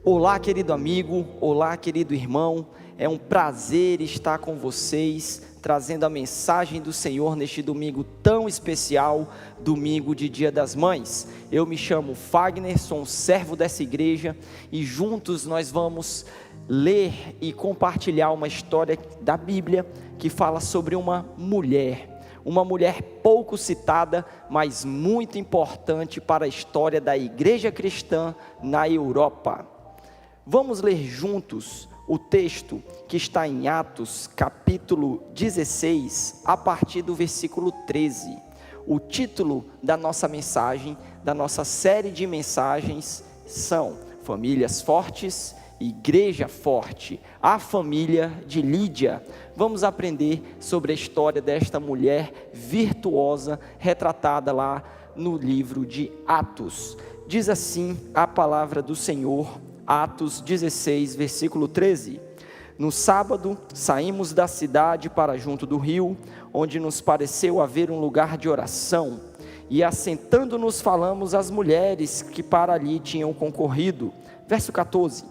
Olá, querido amigo, olá, querido irmão, é um prazer estar com vocês, trazendo a mensagem do Senhor neste domingo tão especial, domingo de Dia das Mães. Eu me chamo Fagner, sou um servo dessa igreja e juntos nós vamos ler e compartilhar uma história da Bíblia que fala sobre uma mulher pouco citada, mas muito importante para a história da igreja cristã na Europa. Vamos ler juntos o texto que está em Atos, capítulo 16, a partir do versículo 13. O título da nossa mensagem, da nossa série de mensagens, são Famílias Fortes, Igreja Forte, a família de Lídia. Vamos aprender sobre a história desta mulher virtuosa, retratada lá no livro de Atos. Diz assim a palavra do Senhor, Atos 16, versículo 13. No sábado, saímos da cidade para junto do rio, onde nos pareceu haver um lugar de oração, e assentando-nos falamos às mulheres que para ali tinham concorrido. Verso 14.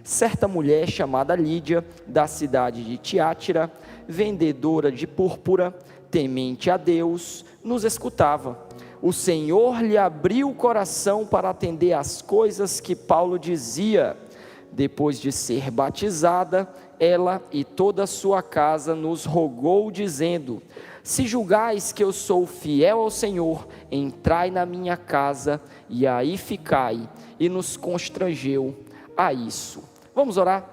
Certa mulher chamada Lídia, da cidade de Tiátira, vendedora de púrpura, temente a Deus, nos escutava. O Senhor lhe abriu o coração para atender às coisas que Paulo dizia. Depois de ser batizada, ela e toda a sua casa nos rogou, dizendo: se julgais que eu sou fiel ao Senhor, entrai na minha casa e aí ficai. E nos constrangeu a isso. Vamos orar?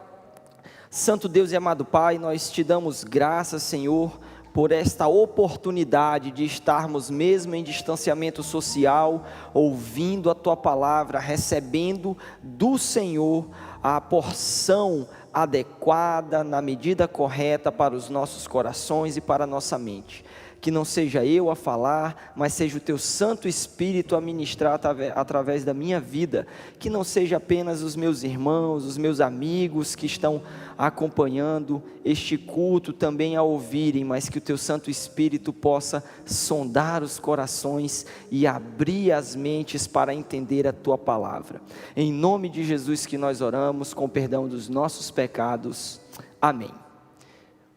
Santo Deus e amado Pai, nós te damos graças, Senhor, por esta oportunidade de estarmos mesmo em distanciamento social, ouvindo a Tua palavra, recebendo do Senhor a porção adequada, na medida correta para os nossos corações e para a nossa mente. Que não seja eu a falar, mas seja o Teu Santo Espírito a ministrar através da minha vida. Que não seja apenas os meus irmãos, os meus amigos que estão acompanhando este culto também a ouvirem, mas que o Teu Santo Espírito possa sondar os corações e abrir as mentes para entender a Tua palavra. Em nome de Jesus que nós oramos, com perdão dos nossos pecados. Amém.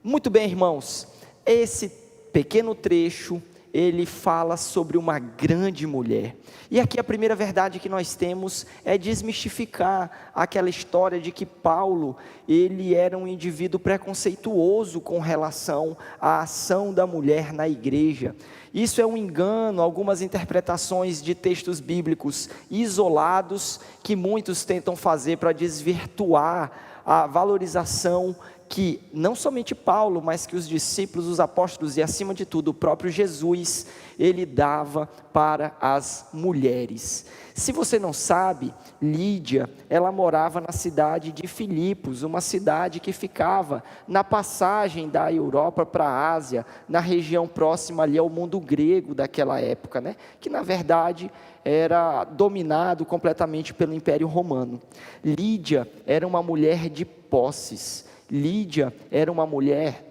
Muito bem, irmãos, esse pequeno trecho, ele fala sobre uma grande mulher, e aqui a primeira verdade que nós temos é desmistificar aquela história de que Paulo, ele era um indivíduo preconceituoso com relação à ação da mulher na igreja. Isso é um engano, algumas interpretações de textos bíblicos isolados, que muitos tentam fazer para desvirtuar a valorização que não somente Paulo, mas que os discípulos, os apóstolos e acima de tudo o próprio Jesus, ele dava para as mulheres. Se você não sabe, Lídia, ela morava na cidade de Filipos, uma cidade que ficava na passagem da Europa para a Ásia, na região próxima ali ao mundo grego daquela época, né? Que na verdade era dominado completamente pelo Império Romano. Lídia era uma mulher de posses. Lídia era uma mulher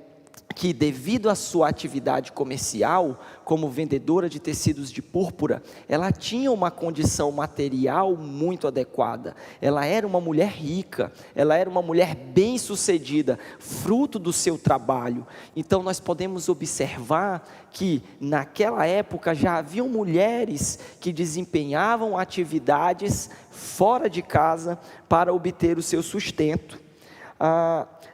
que, devido à sua atividade comercial, como vendedora de tecidos de púrpura, ela tinha uma condição material muito adequada. Ela era uma mulher rica, ela era uma mulher bem-sucedida, fruto do seu trabalho. Então nós podemos observar que naquela época já haviam mulheres que desempenhavam atividades fora de casa para obter o seu sustento.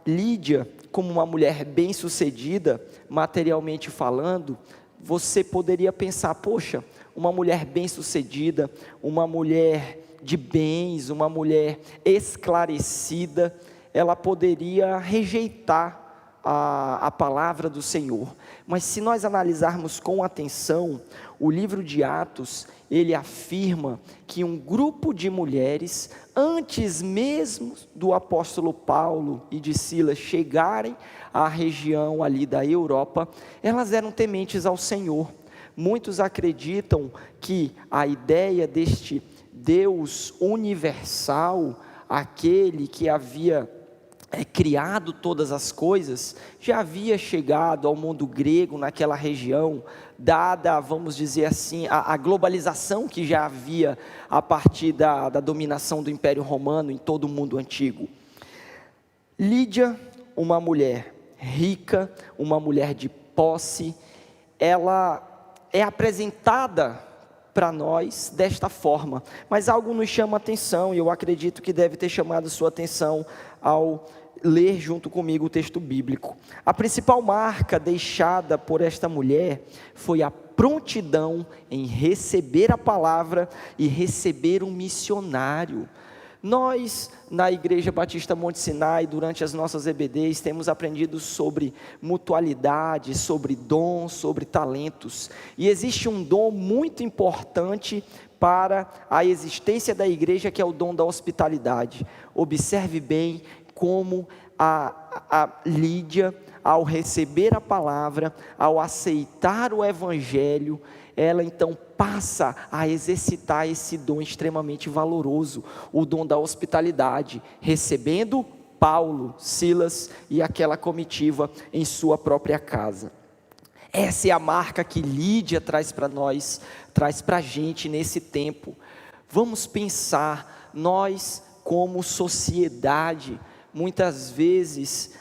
Lídia, como uma mulher bem-sucedida, materialmente falando, você poderia pensar, poxa, uma mulher bem-sucedida, uma mulher de bens, uma mulher esclarecida, ela poderia rejeitar a palavra do Senhor. Mas se nós analisarmos com atenção, o livro de Atos, ele afirma que um grupo de mulheres, antes mesmo do apóstolo Paulo e de Silas chegarem à região ali da Europa, elas eram tementes ao Senhor. Muitos acreditam que a ideia deste Deus universal, aquele que havia criado todas as coisas, já havia chegado ao mundo grego naquela região, dada, vamos dizer assim, a globalização que já havia a partir da dominação do Império Romano em todo o mundo antigo. Lídia, uma mulher rica, uma mulher de posse, ela é apresentada para nós desta forma, mas algo nos chama a atenção, e eu acredito que deve ter chamado sua atenção ao ler junto comigo o texto bíblico. A principal marca deixada por esta mulher foi a prontidão em receber a palavra e receber um missionário. Nós, na Igreja Batista Monte Sinai, durante as nossas EBDs, temos aprendido sobre mutualidade, sobre dons, sobre talentos. E existe um dom muito importante para a existência da igreja, que é o dom da hospitalidade. Observe bem como a Lídia, ao receber a palavra, ao aceitar o evangelho, ela então passa a exercitar esse dom extremamente valoroso, o dom da hospitalidade, recebendo Paulo, Silas e aquela comitiva em sua própria casa. Essa é a marca que Lídia traz para nós, traz para a gente nesse tempo. Vamos pensar, nós como sociedade, muitas vezes,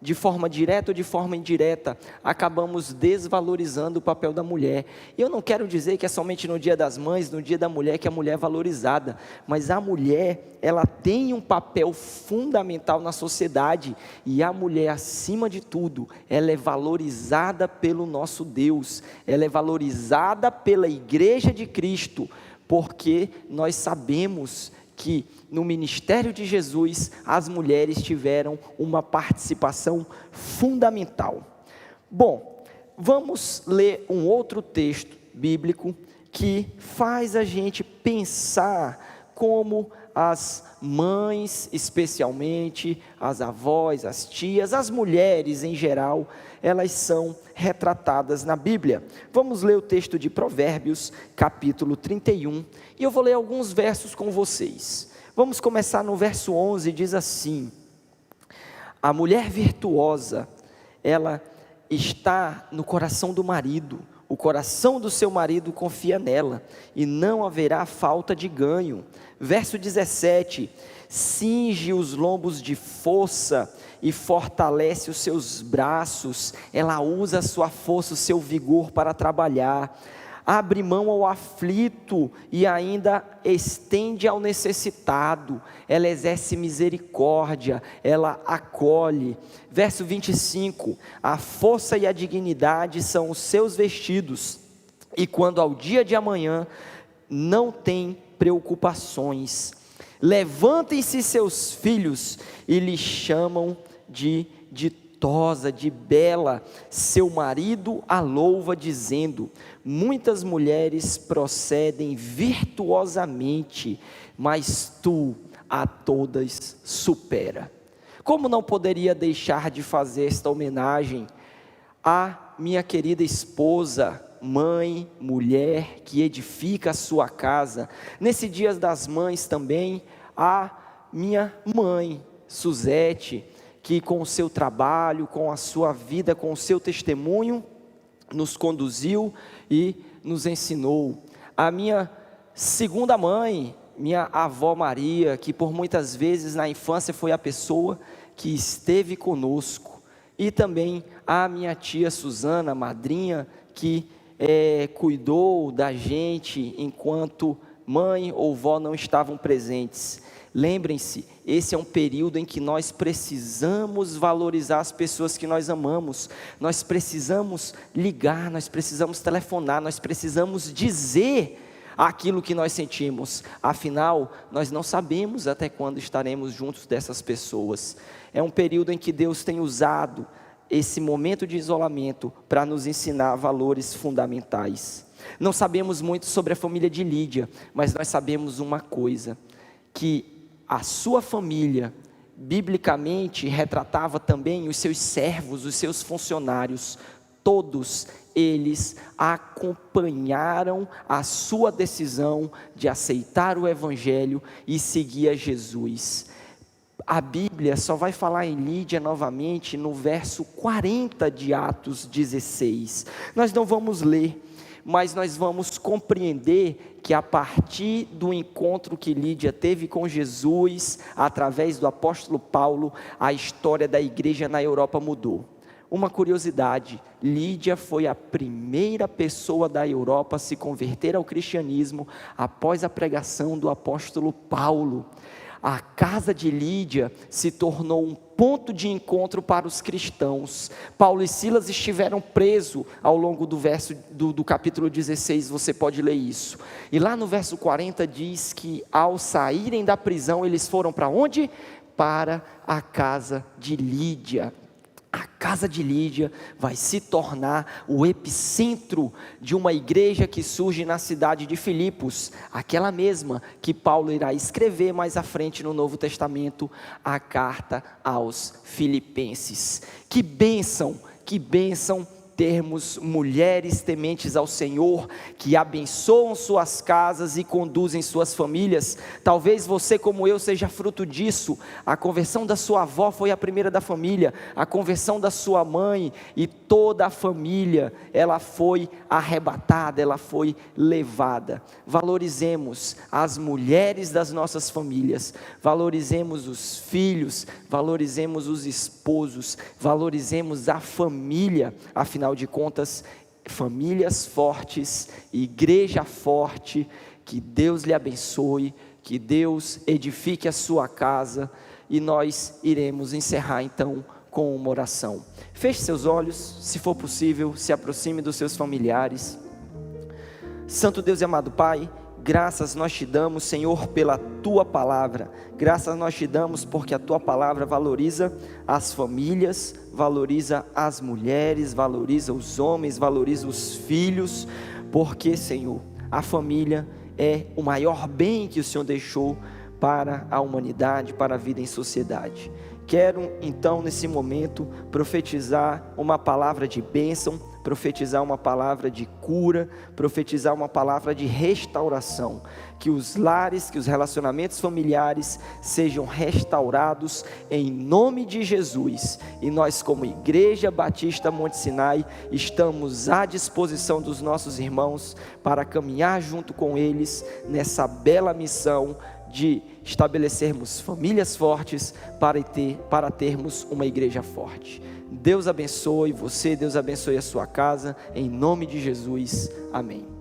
de forma direta ou de forma indireta, acabamos desvalorizando o papel da mulher. E eu não quero dizer que é somente no Dia das Mães, no Dia da Mulher, que a mulher é valorizada, mas a mulher, ela tem um papel fundamental na sociedade, e a mulher, acima de tudo, ela é valorizada pelo nosso Deus, ela é valorizada pela Igreja de Cristo, porque nós sabemos que no ministério de Jesus, as mulheres tiveram uma participação fundamental. Bom, vamos ler um outro texto bíblico que faz a gente pensar como as mães, especialmente as avós, as tias, as mulheres em geral, elas são retratadas na Bíblia. Vamos ler o texto de Provérbios, capítulo 31, e eu vou ler alguns versos com vocês. Vamos começar no verso 11, diz assim: a mulher virtuosa, ela está no coração do marido, o coração do seu marido confia nela, e não haverá falta de ganho. Verso 17: cinge os lombos de força e fortalece os seus braços, ela usa a sua força, o seu vigor para trabalhar. Abre mão ao aflito e ainda estende ao necessitado, ela exerce misericórdia, ela acolhe. Verso 25: a força e a dignidade são os seus vestidos, e quando ao dia de amanhã não tem preocupações. Levantem-se seus filhos e lhe chamam de ditosa, de bela, seu marido a louva dizendo: muitas mulheres procedem virtuosamente, mas tu a todas supera. Como não poderia deixar de fazer esta homenagem à minha querida esposa, mãe, mulher, que edifica a sua casa. Nesse Dia das Mães também, a minha mãe, Suzete, que com o seu trabalho, com a sua vida, com o seu testemunho, nos conduziu e nos ensinou. A minha segunda mãe, minha avó Maria, que por muitas vezes na infância foi a pessoa que esteve conosco. E também a minha tia Suzana, madrinha, que cuidou da gente enquanto mãe ou vó não estavam presentes. Lembrem-se, esse é um período em que nós precisamos valorizar as pessoas que nós amamos, nós precisamos ligar, nós precisamos telefonar, nós precisamos dizer aquilo que nós sentimos, afinal, nós não sabemos até quando estaremos juntos dessas pessoas. É um período em que Deus tem usado esse momento de isolamento para nos ensinar valores fundamentais. Não sabemos muito sobre a família de Lídia, mas nós sabemos uma coisa, que a sua família, biblicamente, retratava também os seus servos, os seus funcionários. Todos eles acompanharam a sua decisão de aceitar o Evangelho e seguir a Jesus. A Bíblia só vai falar em Lídia novamente no verso 40 de Atos 16. Nós não vamos ler, mas nós vamos compreender que a partir do encontro que Lídia teve com Jesus, através do apóstolo Paulo, a história da igreja na Europa mudou. Uma curiosidade, Lídia foi a primeira pessoa da Europa a se converter ao cristianismo após a pregação do apóstolo Paulo. A casa de Lídia se tornou um ponto de encontro para os cristãos. Paulo e Silas estiveram presos ao longo do capítulo 16, você pode ler isso. E lá no verso 40 diz que ao saírem da prisão, eles foram para onde? Para a casa de Lídia. A casa de Lídia vai se tornar o epicentro de uma igreja que surge na cidade de Filipos, aquela mesma que Paulo irá escrever mais à frente no Novo Testamento, a carta aos Filipenses. Que bênção termos mulheres tementes ao Senhor, que abençoam suas casas e conduzem suas famílias. Talvez você, como eu, seja fruto disso. A conversão da sua avó foi a primeira da família, a conversão da sua mãe, e toda a família, ela foi arrebatada, ela foi levada. Valorizemos as mulheres das nossas famílias, valorizemos os filhos, valorizemos os esposos, valorizemos a família. Afinal de contas, famílias fortes, igreja forte. Que Deus lhe abençoe, que Deus edifique a sua casa, e nós iremos encerrar então com uma oração. Feche seus olhos, se for possível, se aproxime dos seus familiares. Santo Deus e amado Pai, graças nós te damos, Senhor, pela tua palavra. Graças nós te damos porque a tua palavra valoriza as famílias, valoriza as mulheres, valoriza os homens, valoriza os filhos, porque, Senhor, a família é o maior bem que o Senhor deixou para a humanidade, para a vida em sociedade. Quero então nesse momento profetizar uma palavra de bênção, profetizar uma palavra de cura, profetizar uma palavra de restauração. Que os lares, que os relacionamentos familiares sejam restaurados em nome de Jesus. E nós, como Igreja Batista Monte Sinai, estamos à disposição dos nossos irmãos para caminhar junto com eles nessa bela missão de estabelecermos famílias fortes para termos uma igreja forte. Deus abençoe você, Deus abençoe a sua casa, em nome de Jesus, amém.